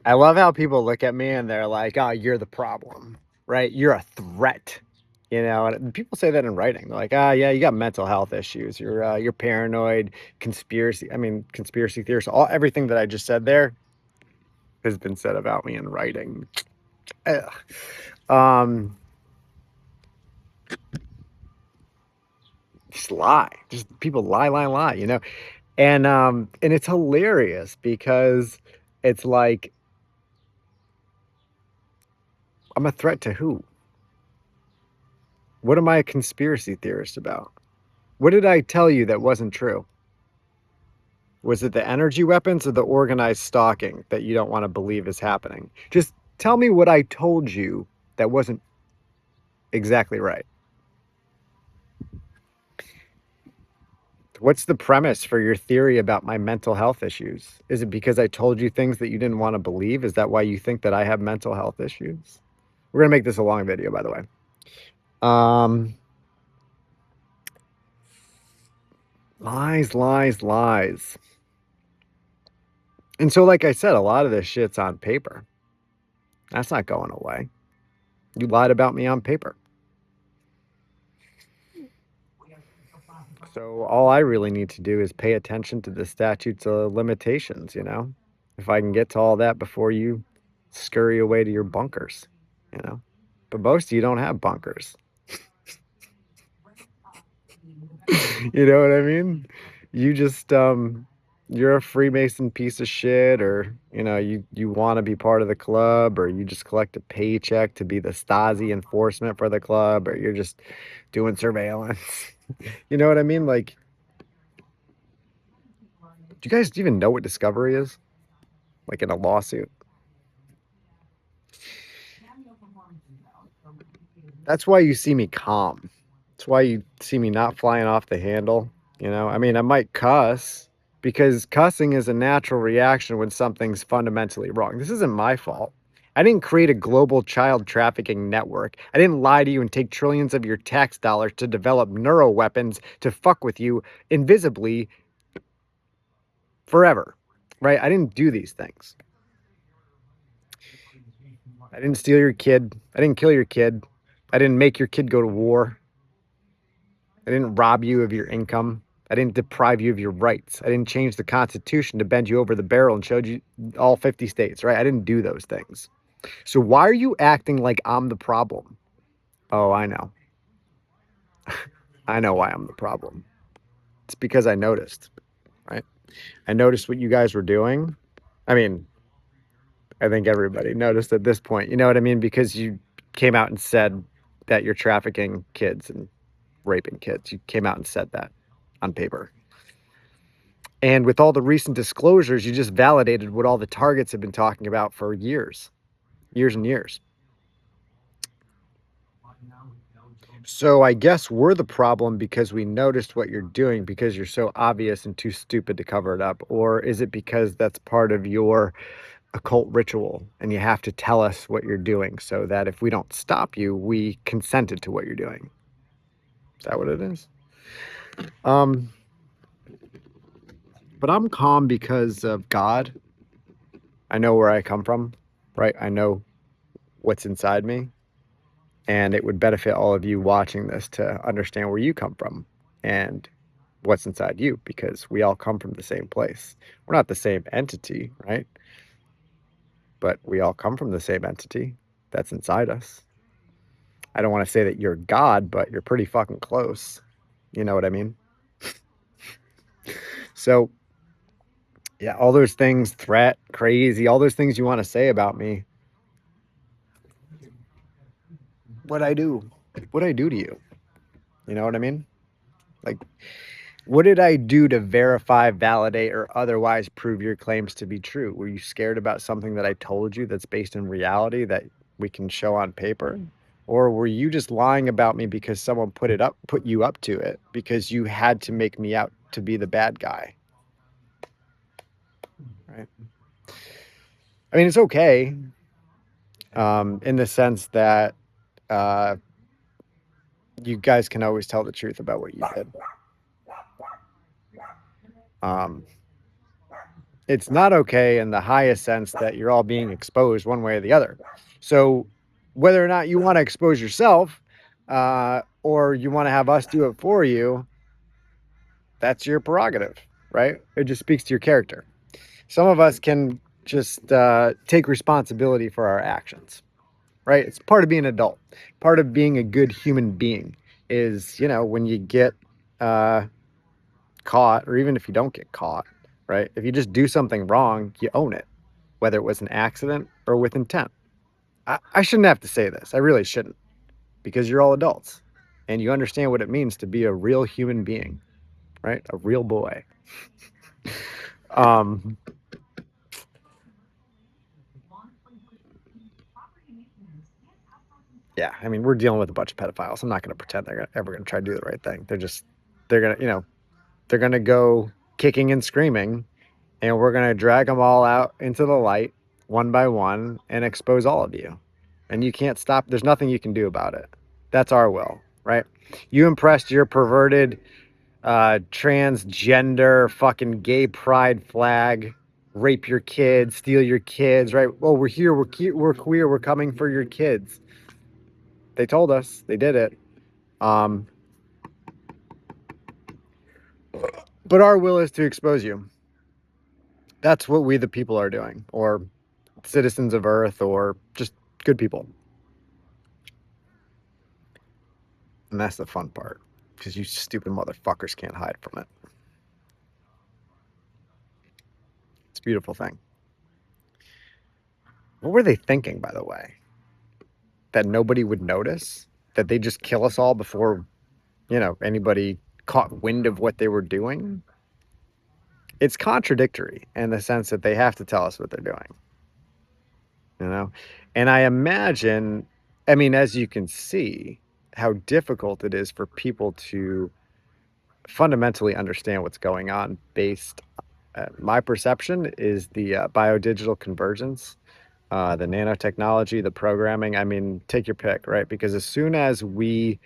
I love how people look at me and they're like, "Oh, you're the problem, right? You're a threat." You know, and people say that in writing. They're like, "Ah, yeah, you got mental health issues. You're paranoid, conspiracy. I mean, conspiracy theorists. All everything that I just said there has been said about me in writing." Ugh. Um, just lie. Just people lie, lie, lie. And it's hilarious because it's like I'm a threat to who? What am I a conspiracy theorist about? What did I tell you that wasn't true? Was it the energy weapons or the organized stalking that you don't want to believe is happening? Just tell me what I told you that wasn't exactly right. What's the premise for your theory about my mental health issues? Is it because I told you things that you didn't want to believe? Is that why you think that I have mental health issues? We're going to make this a long video, by the way. Um, Lies, lies, lies. And so, like I said, a lot of this shit's on paper. That's not going away. You lied about me on paper. So all I really need to do is pay attention to the statutes of limitations, you know? If I can get to all that before you scurry away to your bunkers, you know? But most of you don't have bunkers. You know what I mean? You just you're a Freemason piece of shit, or you want to be part of the club, or you just collect a paycheck to be the Stasi enforcement for the club, or you're just doing surveillance. You know what I mean? Like, do you guys even know what discovery is? Like in a lawsuit. That's why you see me calm. That's why you see me not flying off the handle. I mean, I might cuss because cussing is a natural reaction when something's fundamentally wrong. This isn't my fault. I didn't create a global child trafficking network. I didn't lie to you and take trillions of your tax dollars to develop neuro weapons to fuck with you invisibly forever. Right? I didn't do these things. I didn't steal your kid. I didn't kill your kid. I didn't make your kid go to war. I didn't rob you of your income. I didn't deprive you of your rights. I didn't change the Constitution to bend you over the barrel and showed you all 50 states, right? I didn't do those things. So why are you acting like I'm the problem? Oh, I know. I know why I'm the problem. It's because I noticed, right? I noticed what you guys were doing. I mean, I think everybody noticed at this point. You know what I mean? Because you came out and said that you're trafficking kids and raping kids. You came out and said that on paper. And with all the recent disclosures, you just validated what all the targets have been talking about for years, years and years. So I guess we're the problem because we noticed what you're doing because you're so obvious and too stupid to cover it up. Or is it because that's part of your occult ritual and you have to tell us what you're doing so that if we don't stop you, we consented to what you're doing? Is that what it is? Um, but I'm calm because of God. I know where I come from, right? I know what's inside me. And it would benefit all of you watching this to understand where you come from and what's inside you, because we all come from the same place. We're not the same entity, right? But we all come from the same entity that's inside us. I don't want to say that you're God, but you're pretty fucking close. You know what I mean? So, yeah, all those things, threat, crazy, all those things you want to say about me, what I do, what I do to you. You know what I mean? Like, what did I do to verify, validate, or otherwise prove your claims to be true? Were you scared about something that I told you that's based in reality that we can show on paper? Or were you just lying about me because someone put you up to it because you had to make me out to be the bad guy? Right? I mean, it's okay, in the sense that uh, you guys can always tell the truth about what you did. Um, It's not okay in the highest sense that you're all being exposed one way or the other. So whether or not you want to expose yourself or you want to have us do it for you, that's your prerogative, right? It just speaks to your character. Some of us can just take responsibility for our actions, right? It's part of being an adult. Part of being a good human being is, when you get uh, caught, or even if you don't get caught, right? If you just do something wrong, you own it, whether it was an accident or with intent. I shouldn't have to say this. I really shouldn't, because you're all adults and you understand what it means to be a real human being, right? A real boy. Um, yeah, I mean, we're dealing with a bunch of pedophiles. I'm not going to pretend they're ever going to try to do the right thing. They're going to, they're going to go kicking and screaming, and we're going to drag them all out into the light one by one and expose all of you. And you can't stop. There's nothing you can do about it. That's our will, right? You impressed your perverted, transgender, fucking gay pride flag, rape your kids, steal your kids, right? Oh, we're here. We're queer. We're coming for your kids. They told us. They did it. Um, but our will is to expose you. That's what we, the people, are doing, or citizens of Earth, or just good people. And that's the fun part, because you stupid motherfuckers can't hide from it. It's a beautiful thing. What were they thinking, by the way? That nobody would notice? That they just kill us all before, anybody caught wind of what they were doing? It's contradictory in the sense that they have to tell us what they're doing, you know? And I imagine, I mean, as you can see, how difficult it is for people to fundamentally understand what's going on based. My perception is the biodigital convergence, the nanotechnology, the programming. I mean, take your pick, right? Because as soon as we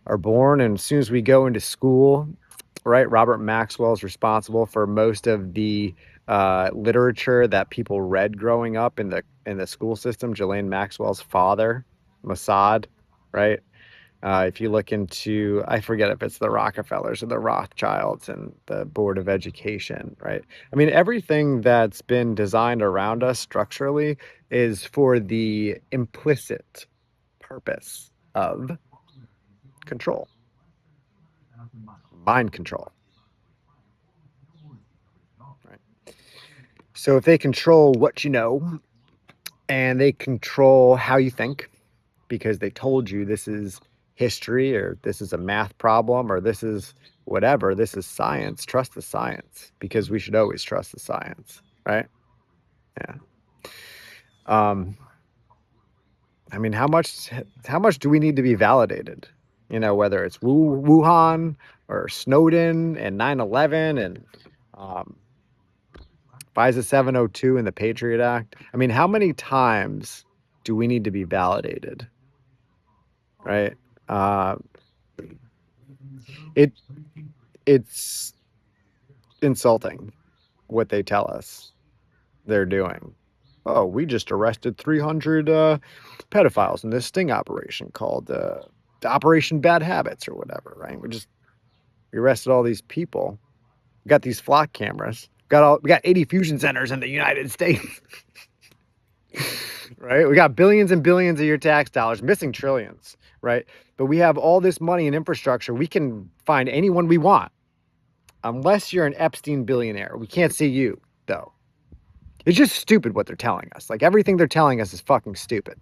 are born and as soon as we go into school, right, Robert Maxwell is responsible for most of the literature that people read growing up in the school system. Ghislaine Maxwell's father, Mossad, right? If you look into, I forget if it's the Rockefellers or the Rothschilds and the Board of Education, right? I mean, everything that's been designed around us structurally is for the implicit purpose of control, mind control, right? So if they control what you know and they control how you think, because they told you this is history or this is a math problem or this is whatever, this is science, trust the science, because we should always trust the science, right? Yeah. um I mean, how much do we need to be validated, whether it's Wuhan or Snowden and 9/11 and um FISA 702 and the Patriot Act? I mean, how many times do we need to be validated, right? uh it it's insulting what they tell us they're doing. Oh, we just arrested 300 pedophiles in this sting operation called Operation Bad Habits or whatever, right? We arrested all these people. We got these flock cameras. We got 80 fusion centers in the United States. Right? We got billions and billions of your tax dollars, missing trillions, right? But we have all this money and infrastructure. We can find anyone we want. Unless you're an Epstein billionaire. We can't see you, though. It's just stupid what they're telling us. Like, everything they're telling us is fucking stupid.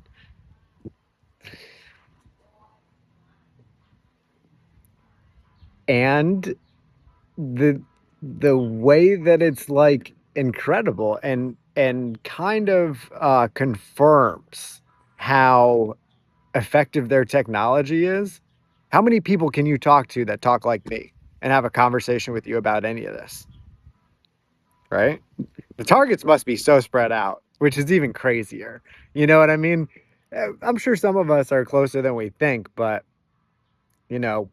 And the way that it's like incredible and kind of confirms how effective their technology is. How many people can you talk to that talk like me and have a conversation with you about any of this? Right? The targets must be so spread out, which is even crazier. You know what I mean? I'm sure some of us are closer than we think, but you know,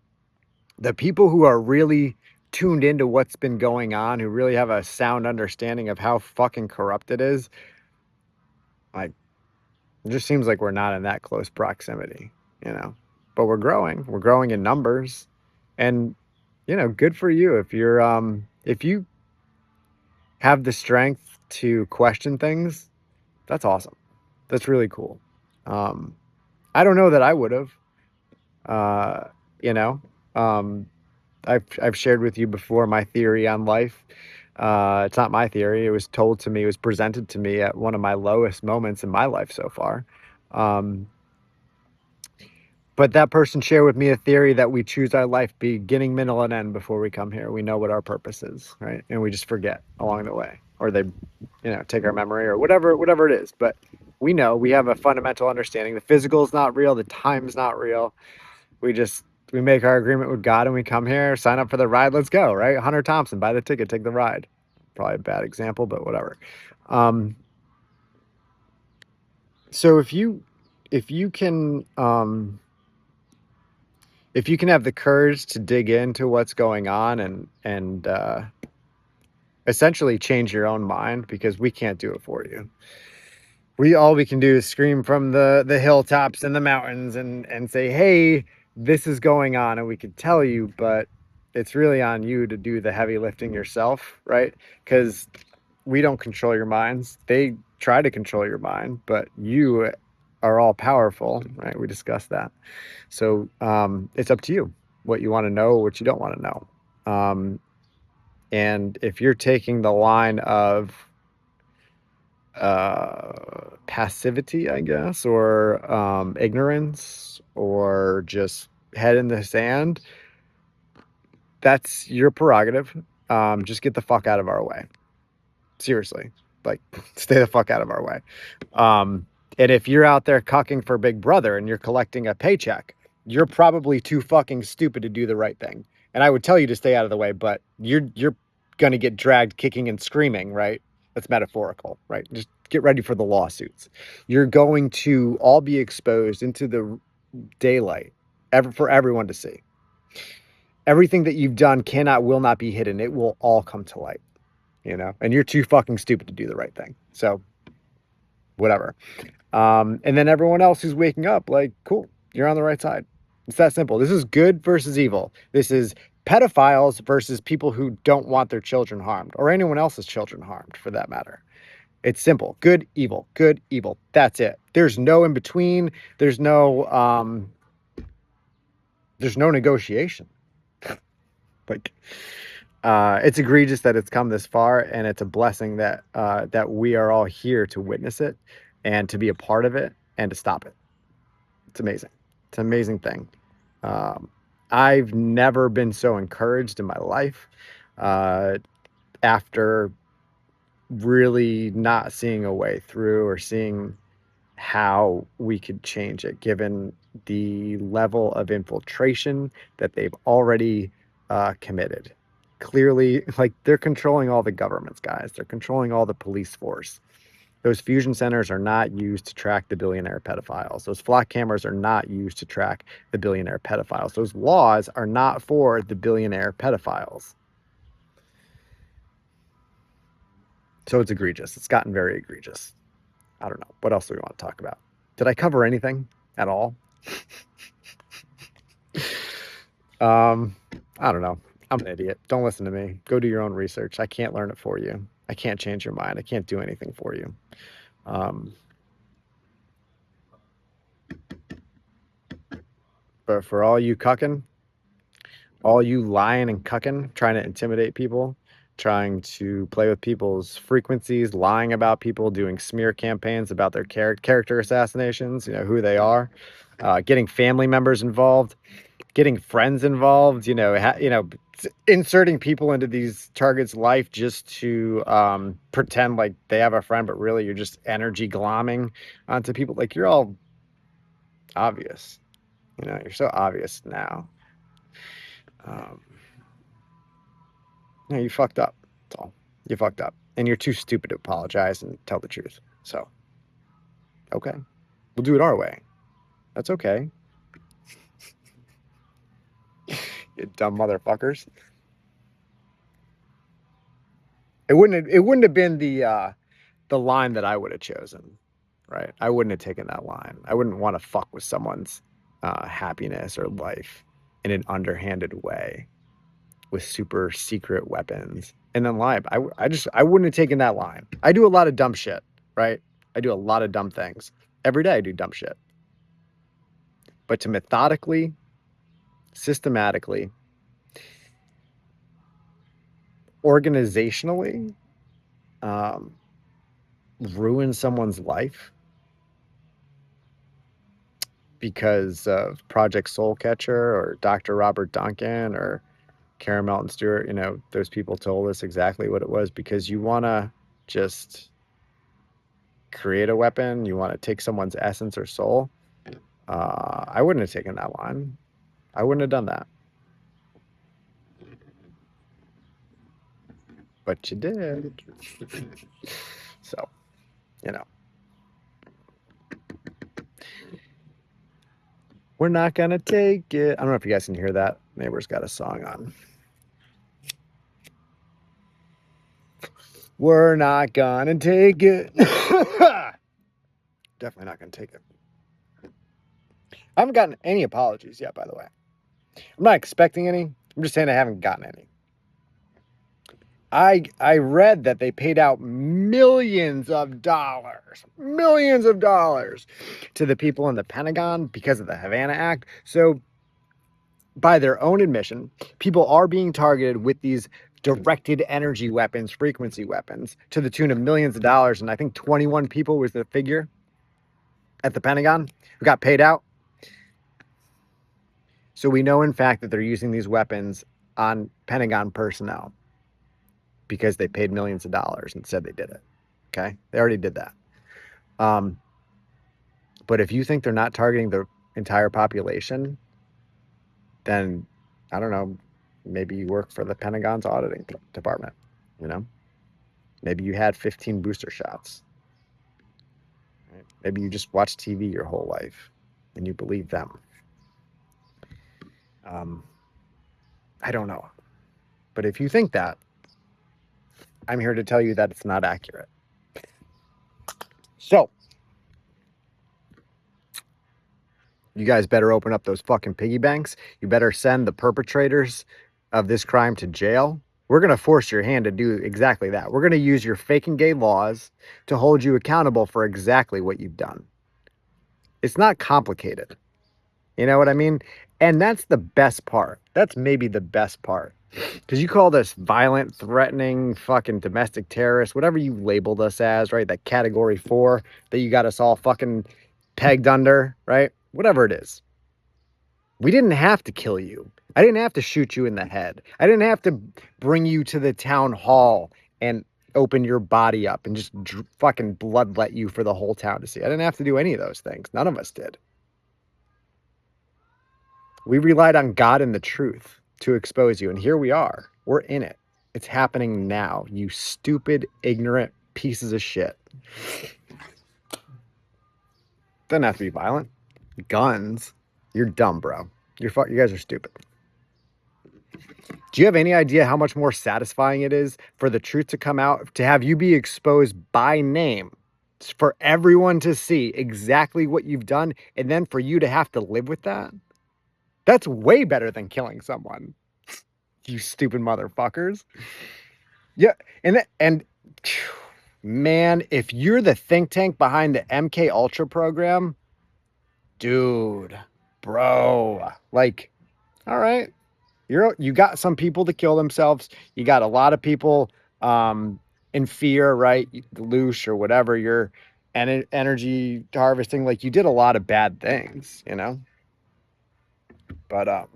the people who are really tuned into what's been going on, who really have a sound understanding of how fucking corrupt it is, like, it just seems like we're not in that close proximity, you know. But we're growing. We're growing in numbers. And, you know, good for you if you have the strength to question things, that's awesome. That's really cool. Um, I don't know that I would have. Uh, you know, um, I've shared with you before my theory on life. It's not my theory. It was told to me. It was presented to me at one of my lowest moments in my life so far. Um, but that person shared with me a theory that we choose our life beginning, middle, and end before we come here. We know what our purpose is, right? And we just forget along the way, or they, you know, take our memory or whatever it is. But we know we have a fundamental understanding. The physical is not real. The time is not real. We just we make our agreement with God and we come here, sign up for the ride. Let's go, right? Hunter Thompson, buy the ticket, take the ride. Probably a bad example, but whatever. Um, so if you can if you can have the courage to dig into what's going on and essentially change your own mind, because we can't do it for you. We can do is scream from the hilltops and the mountains and say, hey, this is going on, and we could tell you, but it's really on you to do the heavy lifting yourself, right? Because we don't control your minds. They try to control your mind, but you are all powerful, right? We discussed that. So it's up to you what you want to know, what you don't want to know. And if you're taking the line of passivity, I guess, or ignorance, or just head in the sand, that's your prerogative. Just get the fuck out of our way. Seriously, like, stay the fuck out of our way. And if you're out there cucking for Big Brother and you're collecting a paycheck, you're probably too fucking stupid to do the right thing. And I would tell you to stay out of the way, but you're gonna get dragged kicking and screaming, right? That's metaphorical, right? Just get ready for the lawsuits. You're going to all be exposed into the daylight, for everyone to see. Everything that you've done will not be hidden. It will all come to light, you know? And you're too fucking stupid to do the right thing. So whatever. And then everyone else who's waking up, like, cool, you're on the right side. It's that simple. This is good versus evil. This is pedophiles versus people who don't want their children harmed, or anyone else's children harmed for that matter. It's simple. Good, evil, good, evil. That's it. There's no in between. There's no negotiation. Like, it's egregious that it's come this far, and it's a blessing that that we are all here to witness it and to be a part of it and to stop it. It's amazing. It's an amazing thing. Um, I've never been so encouraged in my life uh, after really not seeing a way through, or seeing how we could change it, given the level of infiltration that they've already committed. Clearly, like, they're controlling all the governments, guys. They're controlling all the police force. Those fusion centers are not used to track the billionaire pedophiles. Those flock cameras are not used to track the billionaire pedophiles. Those laws are not for the billionaire pedophiles. So it's egregious. It's gotten very egregious. I don't know. What else do we want to talk about? Did I cover anything at all? I don't know. I'm an idiot. Don't listen to me. Go do your own research. I can't learn it for you. I can't change your mind. I can't do anything for you. Um, but for all you cucking, all you lying and cucking, trying to intimidate people, trying to play with people's frequencies, lying about people, doing smear campaigns about their character assassinations, you know, who they are, getting family members involved, getting friends involved, inserting people into these targets' life just to pretend like they have a friend, but really you're just energy glomming onto people. Like, you're all obvious, you're so obvious now. Um, No, you fucked up. That's all. You fucked up. And you're too stupid to apologize and tell the truth. So, okay. We'll do it our way. That's okay. You dumb motherfuckers. It wouldn't have been the line that I would have chosen, right? I wouldn't have taken that line. I wouldn't want to fuck with someone's happiness or life in an underhanded way with super secret weapons and then lie. I wouldn't have taken that line. I do a lot of dumb shit, right? I do a lot of dumb things. Every day I do dumb shit. But to methodically, systematically, organizationally ruin someone's life because of Project Soulcatcher or Dr. Robert Duncan or Karen Melton Stewart, you know, those people told us exactly what it was because you want to just create a weapon, you want to take someone's essence or soul. I wouldn't have taken that line. I wouldn't have done that. But you did. So, you know. We're not going to take it. I don't know if you guys can hear that. Neighbor's got a song on. We're not going to take it. Definitely not going to take it. I haven't gotten any apologies yet, by the way. I'm not expecting any. I'm just saying I haven't gotten any. I read that they paid out millions of dollars to the people in the Pentagon because of the Havana Act. So by their own admission, people are being targeted with these directed energy weapons, frequency weapons, to the tune of millions of dollars. And I think 21 people was the figure at the Pentagon who got paid out. So we know, in fact, that they're using these weapons on Pentagon personnel because they paid millions of dollars and said they did it. Okay? They already did that. But if you think they're not targeting the entire population, then, I don't know, maybe you work for the Pentagon's auditing department, you know? Maybe you had 15 booster shots. Right? Maybe you just watched TV your whole life and you believe them. I don't know. But if you think that, I'm here to tell you that it's not accurate. So, you guys better open up those fucking piggy banks. You better send the perpetrators of this crime to jail. We're going to force your hand to do exactly that. We're going to use your fake and gay laws to hold you accountable for exactly what you've done. It's not complicated. You know what I mean? And that's the best part. That's maybe the best part. Because you called us violent, threatening, fucking domestic terrorists, whatever you labeled us as, right? That category 4 that you got us all fucking pegged under, right? Whatever it is. We didn't have to kill you. I didn't have to shoot you in the head. I didn't have to bring you to the town hall and open your body up and just fucking bloodlet you for the whole town to see. I didn't have to do any of those things. None of us did. We relied on God and the truth to expose you. And here we are. We're in it. It's happening now. You stupid, ignorant pieces of shit. Doesn't have to be violent. Guns. You're dumb, bro. You guys are stupid. Do you have any idea how much more satisfying it is for the truth to come out, to have you be exposed by name, for everyone to see exactly what you've done, and then for you to have to live with that? That's way better than killing someone. You stupid motherfuckers. Yeah, and man, if you're the think tank behind the MK Ultra program, dude, bro, like, all right, you got some people to kill themselves. You got a lot of people in fear, right? The loosh or whatever you're energy harvesting. Like, you did a lot of bad things, you know. But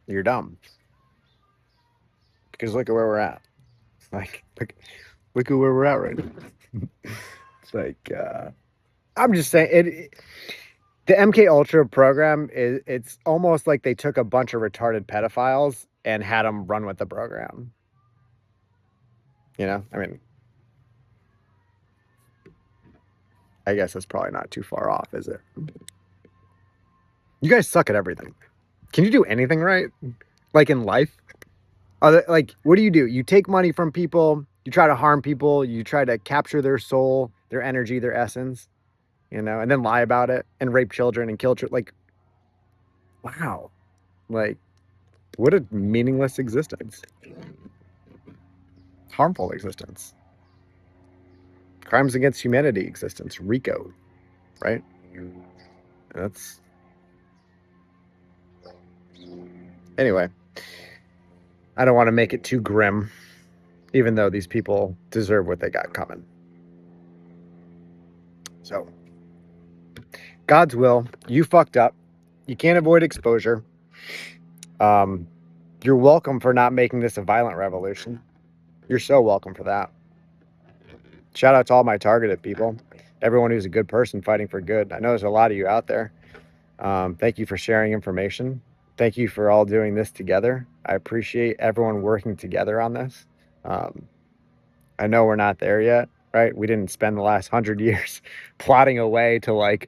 you're dumb. Because look at where we're at. Like, look at where we're at right now. It's like, I'm just saying, the MK Ultra program it's almost like they took a bunch of retarded pedophiles and had them run with the program. You know, I mean, I guess that's probably not too far off, is it? You guys suck at everything. Can you do anything right? Like in life? Like, what do? You take money from people, you try to harm people, you try to capture their soul, their energy, their essence, and then lie about it and rape children and kill children. Like, wow. Like, what a meaningless existence. Harmful existence. Crimes against humanity existence. RICO, right? That's anyway. I don't want to make it too grim, even though these people deserve what they got coming. So, God's will. You fucked up. You can't avoid exposure. You're welcome for not making this a violent revolution. You're so welcome for that. Shout out to all my targeted people, everyone who's a good person fighting for good. I know there's a lot of you out there. Thank you for sharing information. Thank you for all doing this together. I appreciate everyone working together on this. I know we're not there yet, right? We didn't spend the last 100 years plotting a way to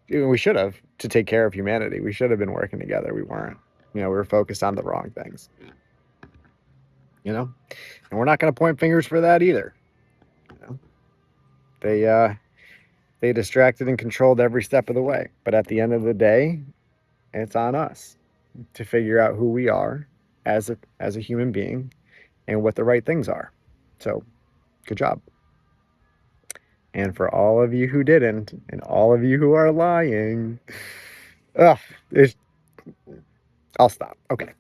we should have, to take care of humanity. We should have been working together. We weren't. We were focused on the wrong things. And we're not going to point fingers for that either. They distracted and controlled every step of the way. But at the end of the day, it's on us to figure out who we are as a human being and what the right things are. So, good job. And for all of you who didn't, and all of you who are lying, I'll stop. Okay.